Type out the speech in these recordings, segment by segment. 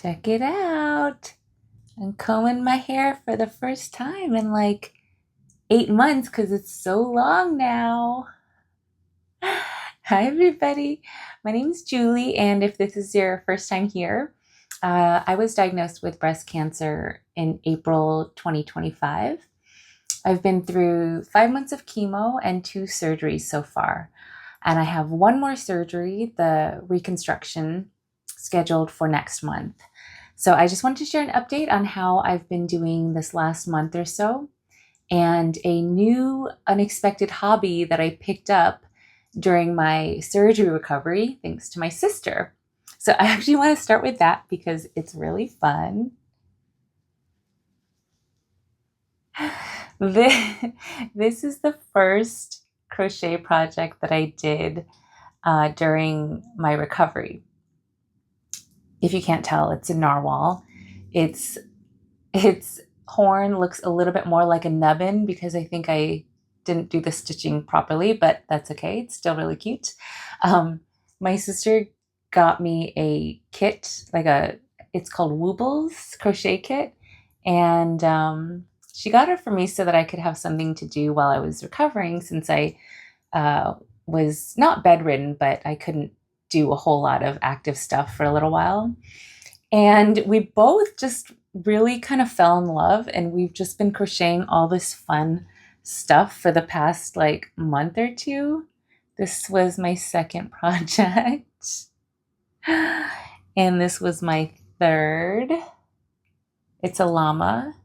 Check it out. I'm combing my hair for the first time in like 8 months because it's so long now. Hi, everybody. My name is Julie, and if this is your first time here, I was diagnosed with breast cancer in April 2025. I've been through 5 months of chemo and 2 surgeries so far, and I have one more surgery, the reconstruction, scheduled for next month. So I just wanted to share an update on how I've been doing this last month or so, and a new unexpected hobby that I picked up during my surgery recovery, thanks to my sister. So I actually want to start with that because it's really fun. This is the first crochet project that I did during my recovery. If you can't tell, it's a narwhal. Its horn looks a little bit more like a nubbin because I think I didn't do the stitching properly, but that's okay. It's still really cute. My sister got me a kit, it's called Woobles crochet kit, and she got it for me so that I could have something to do while I was recovering, since I was not bedridden, but I couldn't do a whole lot of active stuff for a little while. And we both just really kind of fell in love, and we've just been crocheting all this fun stuff for the past like month or two. This was my second project, and this was my third. It's a llama.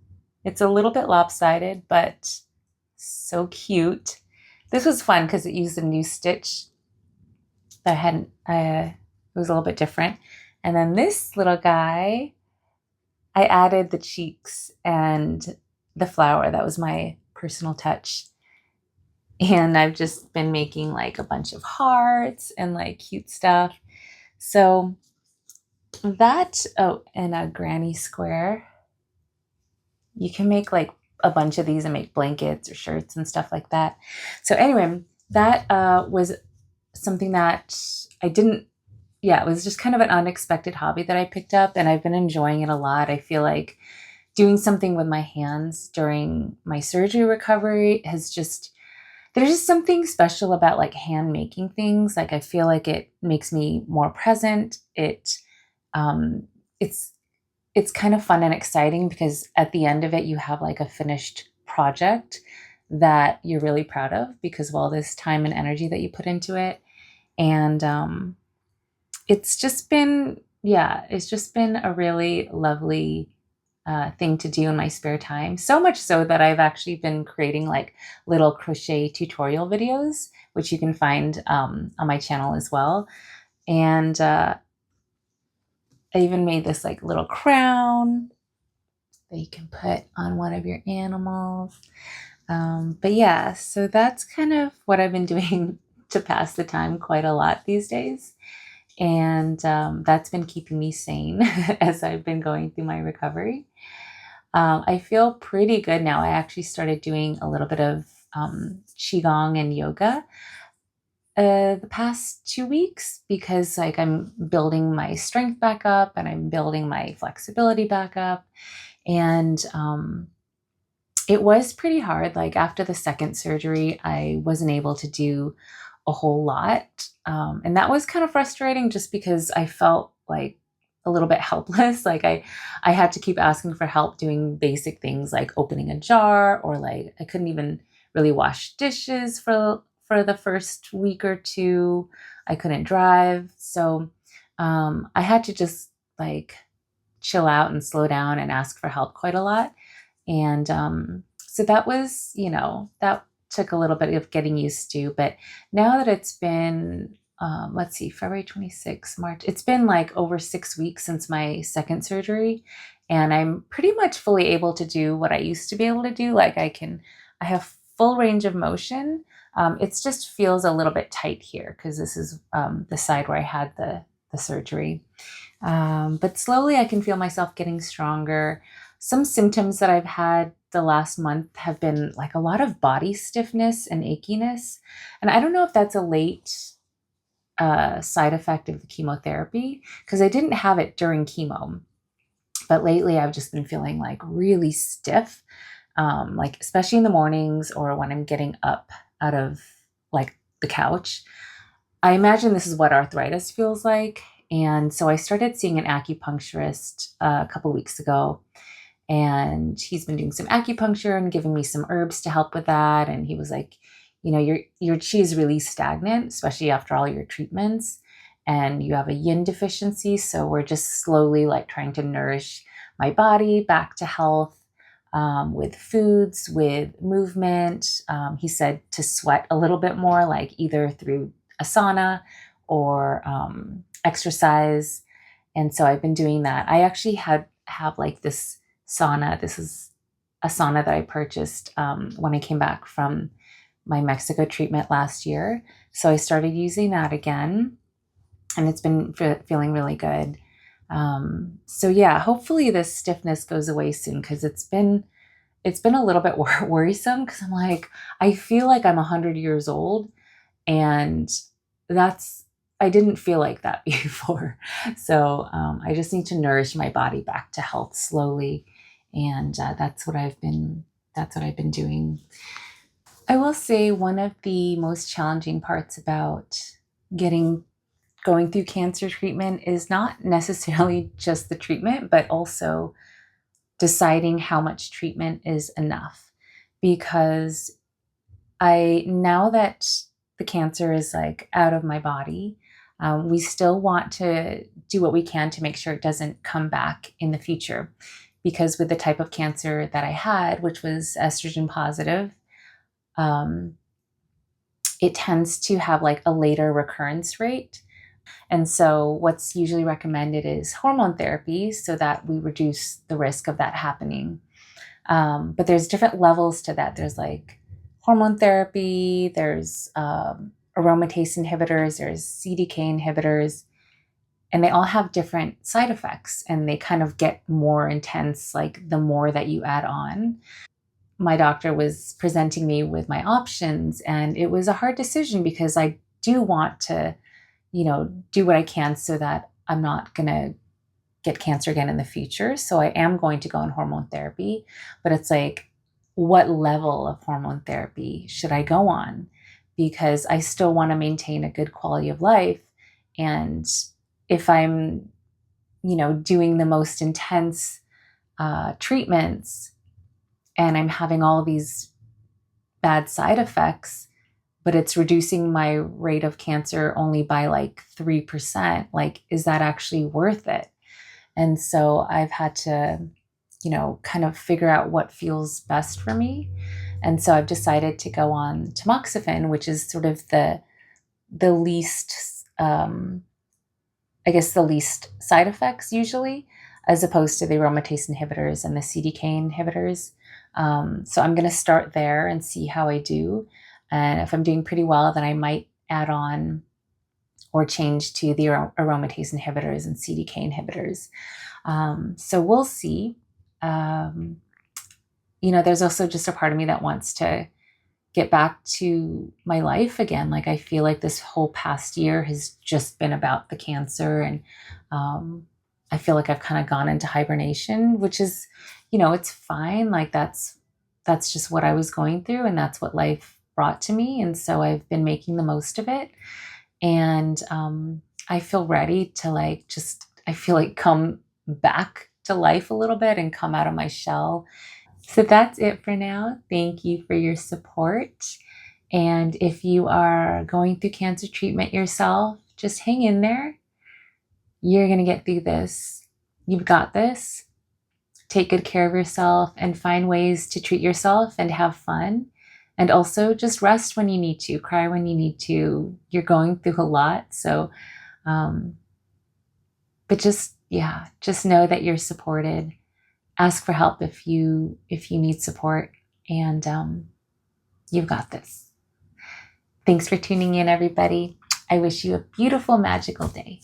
It's a little bit lopsided, but so cute. This was fun because it used a new stitch that I hadn't, it was a little bit different. And then this little guy, I added the cheeks and the flower. That was my personal touch. And I've just been making like a bunch of hearts and like cute stuff. So that, oh, and a granny square. You can make like a bunch of these and make blankets or shirts and stuff like that. So anyway, that was something that I didn't, yeah, it was just kind of an unexpected hobby that I picked up, and I've been enjoying it a lot. I feel like doing something with my hands during my surgery recovery has just, there's just something special about like hand making things. Like I feel like it makes me more present. Um, it's kind of fun and exciting because at the end of it, you have like a finished project that you're really proud of because of all this time and energy that you put into it. And it's just been, yeah, it's just been a really lovely thing to do in my spare time. So much so that I've actually been creating like little crochet tutorial videos, which you can find on my channel as well. And I even made this like little crown that you can put on one of your animals. But yeah, so that's kind of what I've been doing to pass the time quite a lot these days. And that's been keeping me sane as I've been going through my recovery. I feel pretty good now. I actually started doing a little bit of qigong and yoga the past 2 weeks because like I'm building my strength back up and I'm building my flexibility back up. And it was pretty hard. Like after the second surgery, I wasn't able to do a whole lot. And that was kind of frustrating just because I felt like a little bit helpless. Like I had to keep asking for help doing basic things like opening a jar, or like I couldn't even really wash dishes for the first week or two. I couldn't drive. So I had to just like chill out and slow down and ask for help quite a lot. And so that was, that took a little bit of getting used to. But now that it's been, let's see, February 26th, March, it's been like over 6 weeks since my second surgery. And I'm pretty much fully able to do what I used to be able to do. Like I have full range of motion. It just feels a little bit tight here because this is the side where I had the surgery. But slowly I can feel myself getting stronger. Some symptoms that I've had the last month have been like a lot of body stiffness and achiness. And I don't know if that's a late side effect of the chemotherapy because I didn't have it during chemo. But lately I've just been feeling like really stiff, like especially in the mornings or when I'm getting up out of like the couch. I imagine this is what arthritis feels like. And so I started seeing an acupuncturist a couple weeks ago, and he's been doing some acupuncture and giving me some herbs to help with that. And he was like, your chi is really stagnant, especially after all your treatments, and you have a yin deficiency. So we're just slowly like trying to nourish my body back to health, with foods, with movement. He said to sweat a little bit more, like either through a sauna or exercise. And so I've been doing that. I actually have like this sauna. This is a sauna that I purchased when I came back from my Mexico treatment last year. So I started using that again, and it's been feeling really good. So yeah, hopefully this stiffness goes away soon, because it's been a little bit worrisome, because I'm like, I feel like I'm 100 years old, and that's I didn't feel like that before. So I just need to nourish my body back to health slowly, and that's what I've been doing. I will say one of the most challenging parts about getting going through cancer treatment is not necessarily just the treatment, but also deciding how much treatment is enough. Because now that the cancer is like out of my body, we still want to do what we can to make sure it doesn't come back in the future. Because with the type of cancer that I had, which was estrogen positive, um, it tends to have like a later recurrence rate. And so, what's usually recommended is hormone therapy so that we reduce the risk of that happening. But there's different levels to that. There's like hormone therapy, there's aromatase inhibitors, there's CDK inhibitors, and they all have different side effects, and they kind of get more intense like the more that you add on. My doctor was presenting me with my options, and it was a hard decision because I do want to, do what I can so that I'm not going to get cancer again in the future. So I am going to go on hormone therapy, but it's like, what level of hormone therapy should I go on? Because I still want to maintain a good quality of life. And if I'm, doing the most intense treatments, and I'm having all these bad side effects, but it's reducing my rate of cancer only by like 3%, like, is that actually worth it? And so I've had to, kind of figure out what feels best for me. And so I've decided to go on tamoxifen, which is sort of the least, I guess, the least side effects usually, as opposed to the aromatase inhibitors and the CDK inhibitors. So I'm going to start there and see how I do. And if I'm doing pretty well, then I might add on or change to the aromatase inhibitors and CDK inhibitors. So we'll see. There's also just a part of me that wants to get back to my life again. Like, I feel like this whole past year has just been about the cancer, and I feel like I've kind of gone into hibernation, which is, it's fine. Like, that's just what I was going through, and that's what life brought to me. And so I've been making the most of it. And I feel ready to I feel like come back to life a little bit and come out of my shell. So that's it for now. Thank you for your support. And if you are going through cancer treatment yourself, just hang in there. You're going to get through this. You've got this. Take good care of yourself and find ways to treat yourself and have fun. And also just rest when you need to, cry when you need to. You're going through a lot. So, but just know that you're supported. Ask for help if you need support, and you've got this. Thanks for tuning in, everybody. I wish you a beautiful, magical day.